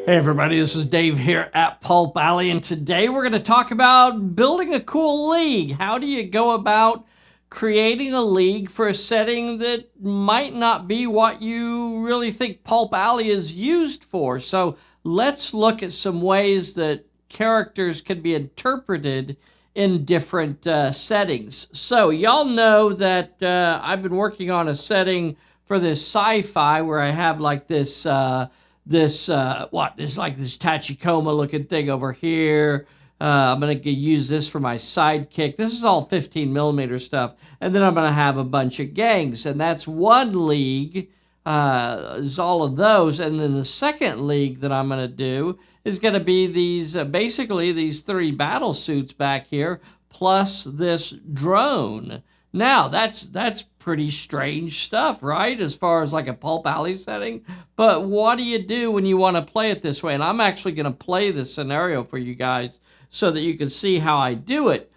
Hey everybody, this is Dave here at Pulp Alley, and today we're going to talk about building a cool league. How do you go about creating a league for a setting that might not be what you really think Pulp Alley is used for? So let's look at some ways that characters can be interpreted in different settings. So y'all know that I've been working on a setting for this sci-fi where I have like this there's like this Tachikoma looking thing over here. I'm going to use this for my sidekick. This is all 15 millimeter stuff. And then I'm going to have a bunch of gangs. And that's one league, is all of those. And then the second league that I'm going to do is going to be these, basically these 3 battle suits back here, plus this drone. Now, that's pretty strange stuff, right? As far as like a Pulp Alley setting. But what do you do when you want to play it this way? And I'm actually going to play this scenario for you guys so that you can see how I do it.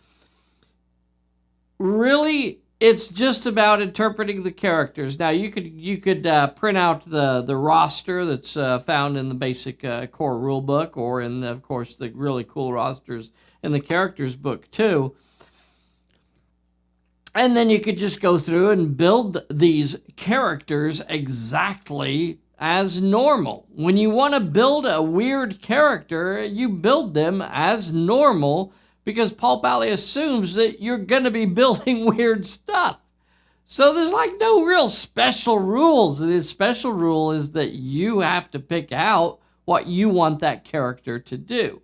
Really, it's just about interpreting the characters. Now, you could print out the roster that's found in the basic core rule book, or in, of course, the really cool rosters in the characters book, too. And then you could just go through and build these characters exactly as normal. When you want to build a weird character, you build them as normal because Pulp Alley assumes that you're going to be building weird stuff. So there's like no real special rules. The special rule is that you have to pick out what you want that character to do.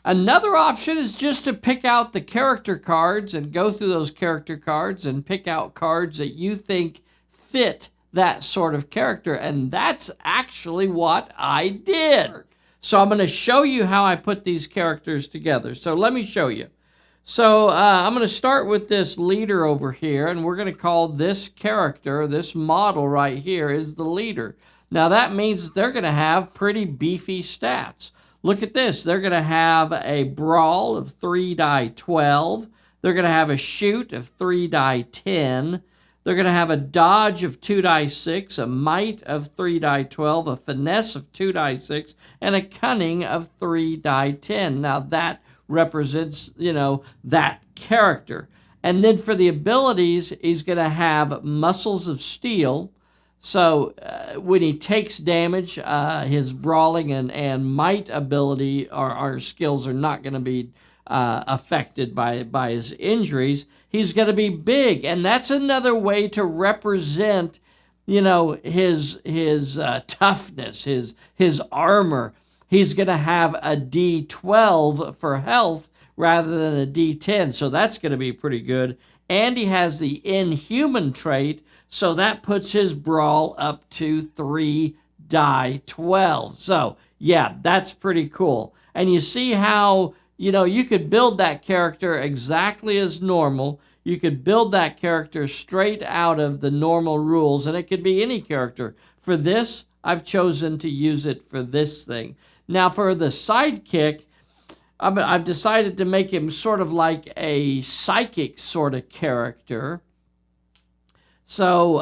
Another option is just to pick out the character cards and go through those character cards and pick out cards that you think fit that sort of character. And that's actually what I did. So I'm going to show you how I put these characters together. So let me show you. So I'm going to start with this leader over here, and we're going to call this character, this model right here, is the leader. Now that means they're going to have pretty beefy stats. Look at this. They're going to have a brawl of 3 die 12. They're going to have a shoot of 3 die 10. They're going to have a dodge of 2 die 6, a might of 3 die 12, a finesse of 2 die 6, and a cunning of 3 die 10. Now that represents, that character. And then for the abilities, he's going to have muscles of steel. So when he takes damage, his brawling and might ability or skills are not going to be affected by his injuries. He's going to be big, and that's another way to represent, his toughness, his armor. He's going to have a D12 for health rather than a D10, so that's going to be pretty good. And he has the inhuman trait, so that puts his brawl up to 3 die 12. So, yeah, that's pretty cool. And you see how, you could build that character exactly as normal. You could build that character straight out of the normal rules, and it could be any character. For this, I've chosen to use it for this thing. Now, for the sidekick, I've decided to make him sort of like a psychic sort of character. So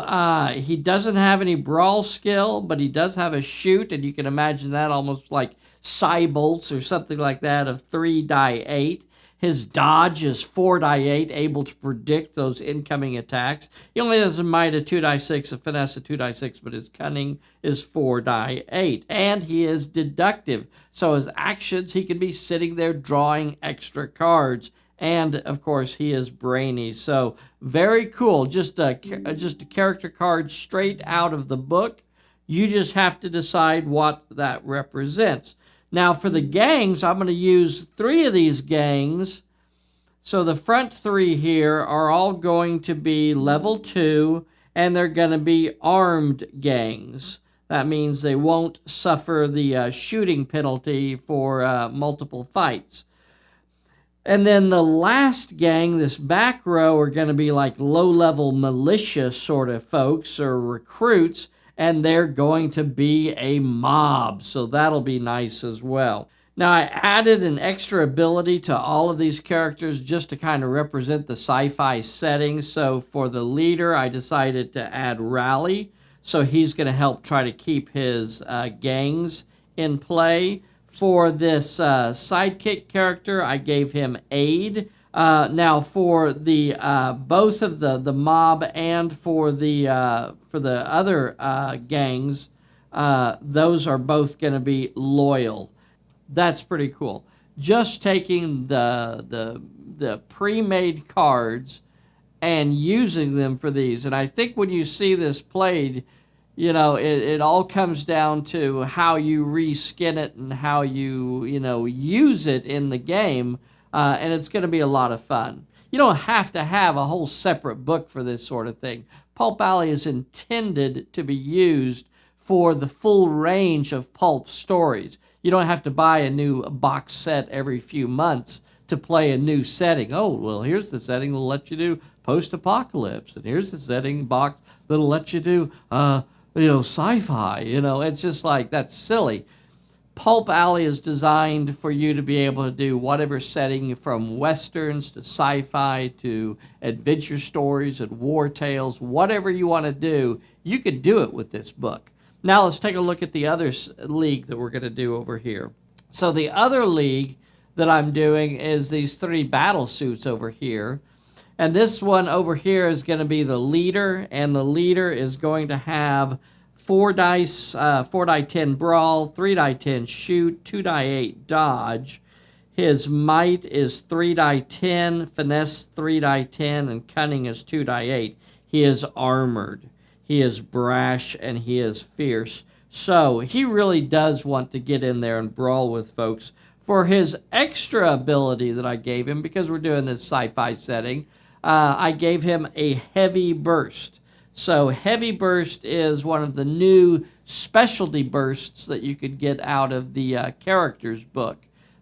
he doesn't have any brawl skill, but he does have a shoot, and you can imagine that almost like Cybolts or something like that of 3 die 8. His dodge is 4 die 8, able to predict those incoming attacks. He only has a might of 2 die 6, a finesse of 2 die 6, but his cunning is 4 die 8. And he is deductive, so his actions, he can be sitting there drawing extra cards. And, of course, he is brainy. So, very cool. Just a character card straight out of the book. You just have to decide what that represents. Now, for the gangs, I'm going to use 3 of these gangs. So, the front 3 here are all going to be level 2, and they're going to be armed gangs. That means they won't suffer the shooting penalty for multiple fights. And then the last gang, this back row, are going to be like low-level militia sort of folks or recruits, and they're going to be a mob. So that'll be nice as well. Now, I added an extra ability to all of these characters just to kind of represent the sci-fi setting. So for the leader, I decided to add Rally. So he's going to help try to keep his gangs in play. For this sidekick character, I gave him aid. Now for the both of the mob and for the other gangs, those are both going to be loyal. That's pretty cool. Just taking the pre-made cards and using them for these. And I think when you see this played, it all comes down to how you reskin it and how you use it in the game. And it's going to be a lot of fun. You don't have to have a whole separate book for this sort of thing. Pulp Alley is intended to be used for the full range of pulp stories. You don't have to buy a new box set every few months to play a new setting. Oh, well, here's the setting that'll let you do post-apocalypse, and here's the setting box that'll let you do, sci-fi. It's just like, that's silly. Pulp Alley is designed for you to be able to do whatever setting, from westerns to sci-fi to adventure stories and war tales, whatever you want to do, you could do it with this book. Now let's take a look at the other league that we're going to do over here. So the other league that I'm doing is these 3 battle suits over here. And this one over here is going to be the leader, and the leader is going to have 4 dice, 4 die 10 brawl, 3 die 10 shoot, 2 die 8 dodge. His might is 3 die 10, finesse 3 die 10, and cunning is 2 die 8. He is armored. He is brash, and he is fierce. So he really does want to get in there and brawl with folks. For his extra ability that I gave him, because we're doing this sci-fi setting, I gave him a heavy burst. So heavy burst is one of the new specialty bursts that you could get out of the characters book.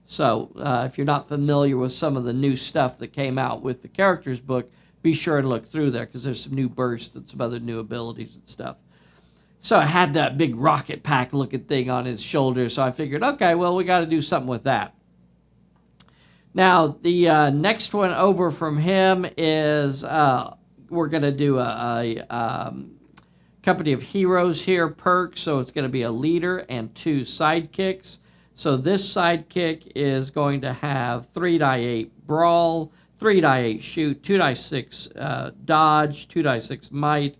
So if you're not familiar with some of the new stuff that came out with the characters book, be sure and look through there, because there's some new bursts and some other new abilities and stuff. So I had that big rocket pack looking thing on his shoulder, so I figured, okay, well, we got to do something with that. Now, the next one over from him is we're going to do a Company of Heroes here perk, so it's going to be a leader and 2 sidekicks. So this sidekick is going to have 3 die 8 brawl, 3 die 8 shoot, 2 die 6 dodge, 2 die 6 might,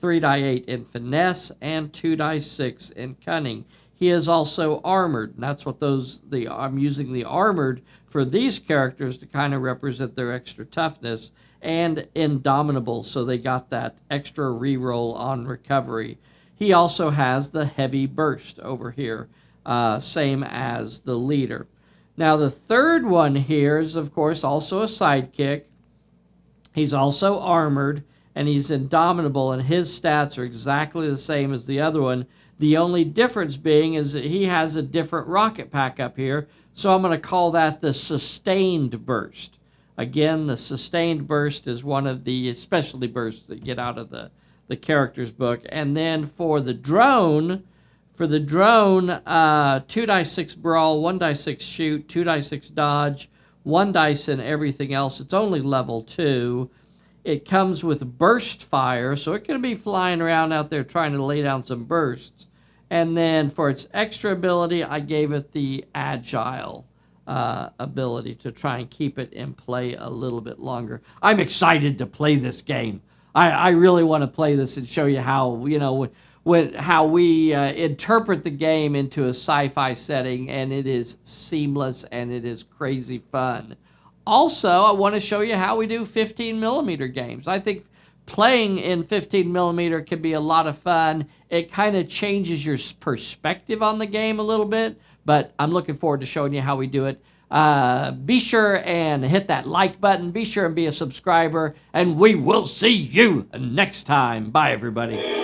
3 die 8 in finesse, and 2 die 6 in cunning. He is also armored, and that's what I'm using the armored for these characters to kind of represent their extra toughness, and indomitable, so they got that extra reroll on recovery. He also has the heavy burst over here, same as the leader. Now, the third one here is, of course, also a sidekick. He's also armored, and he's indomitable, and his stats are exactly the same as the other one. The only difference being is that he has a different rocket pack up here, so I'm going to call that the sustained burst. Again, the sustained burst is one of the specialty bursts that you get out of the characters book. And then for the drone, 2 die 6 brawl, 1 die 6 shoot, 2 die 6 dodge, 1 dice in everything else. It's only level 2. It comes with burst fire, so it can be flying around out there trying to lay down some bursts. And then for its extra ability, I gave it the agile ability to try and keep it in play a little bit longer. I'm excited to play this game. I really want to play this and show you how, how we interpret the game into a sci-fi setting, and it is seamless and it is crazy fun. Also, I want to show you how we do 15 millimeter games. I think playing in 15 millimeter can be a lot of fun. It kind of changes your perspective on the game a little bit, but I'm looking forward to showing you how we do it. Be sure and hit that like button. Be sure and be a subscriber, and we will see you next time. Bye, everybody.